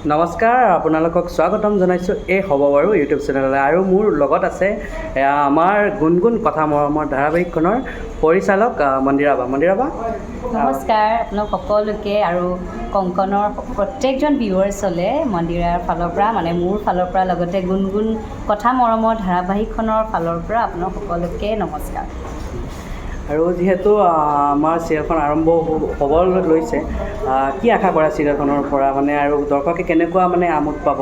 নমস্কাৰ, আপোনালোকক স্বাগতম জনাইছোঁ এই হ'ব বাৰু ইউটিউব চেনেললৈ। আৰু মোৰ লগত আছে আমাৰ গুণগুণ কথা মৰমৰ ধাৰাবাহিকখনৰ পৰিচালক মন্দিৰাবা। নমস্কাৰ আপোনালোক সকলোকে আৰু কংকনৰ প্ৰত্যেকজন ভিউৱাৰ্ছলৈ মন্দিৰাৰ ফালৰ পৰা মোৰ ফালৰ পৰা লগতে গুণগুণ কথা মৰমৰ ধাৰাবাহিকখনৰ ফালৰ পৰা আপোনালোক সকলোকে নমস্কাৰ। আৰু যিহেতু আমাৰ চিৰিয়েলখন আৰম্ভ হ'ব লৈছে, কি আশা কৰা চিৰিয়েলখনৰ পৰা আৰু দৰ্শকে কেনেকুৱা আমোদ পাব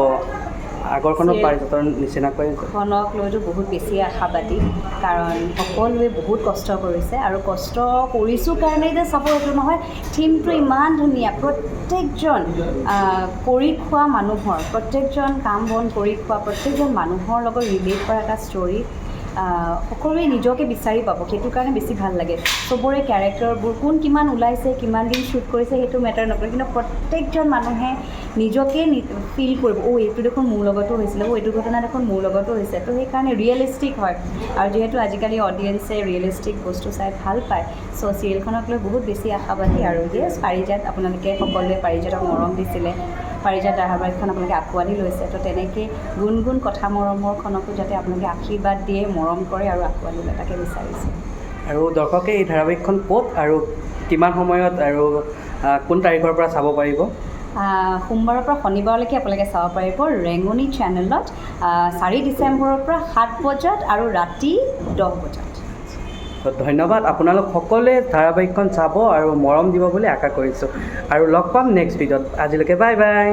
আগৰখনৰ পাৰিজাতৰ নিচিনাকৈ? খনক লৈতো বহুত বেছি আশাবাদী, কাৰণ সকলোৱে বহুত কষ্ট কৰিছে আৰু কষ্ট কৰিছোঁ কাৰণেই যে চাব এইটো নহয়। থিমটো ইমান ধুনীয়া, প্ৰত্যেকজন কৰি খোৱা মানুহৰ, প্ৰত্যেকজন কাম বন কৰি খোৱা প্ৰত্যেকজন মানুহৰ লগত ৰিলেট কৰা এটা ষ্টৰী। সকলোৱে নিজকে বিচাৰি পাব, সেইটো কাৰণে বেছি ভাল লাগে। চবৰে কেৰেক্টাৰবোৰ কোন কিমান ওলাইছে, কিমান দিন শ্বুট কৰিছে সেইটো মেটাৰ নকৰে, কিন্তু প্ৰত্যেকজন মানুহে নিজকে ফিল কৰিব, এইটো দেখোন মোৰ লগতো হৈছিলে, এইটো ঘটনা দেখোন মোৰ লগতো হৈছে। তো সেইকাৰণে ৰিয়েলিষ্টিক হয়, আৰু যিহেতু আজিকালি অডিয়েঞ্চে ৰিয়েলিষ্টিক বস্তু চাই ভাল পায়, চ' চিৰিয়েলখনক লৈ বহুত বেছি আশাবাদী। আৰু ইয়েছ, পাৰিজাত আপোনালোকে সকলোৱে পাৰিজাতক মৰম দিছিলে, পাৰিজাত ধাৰাবাহিকখন আপোনালোকে আঁকোৱালি লৈছে, তো তেনেকৈ গুণগুণ কথা মৰমৰখনকো যাতে আপোনালোকে আশীৰ্বাদ দিয়ে, মৰম কৰে আৰু আঁকোৱালি লয়, তাকে বিচাৰিছে। আৰু দৰ্শকে এই ধাৰাবাহিকখন ক'ত আৰু কিমান সময়ত আৰু কোন তাৰিখৰ পৰা চাব পাৰিব? সোমবাৰৰ পৰা শনিবাৰলৈকে আপোনালোকে চাব পাৰিব ৰেঙনি চেনেলত, 4 ডিচেম্বৰৰ পৰা 7 বজাত আৰু ৰাতি 10 বজাত। ধন্যবাদ। আপোনালোক সকলোৱে ধাৰাবাহিকখন চাব আৰু মৰম দিব বুলি আশা কৰিছোঁ, আৰু লগ পাম নেক্সট ভিডিঅ'ত। আজিলৈকে বাই বাই।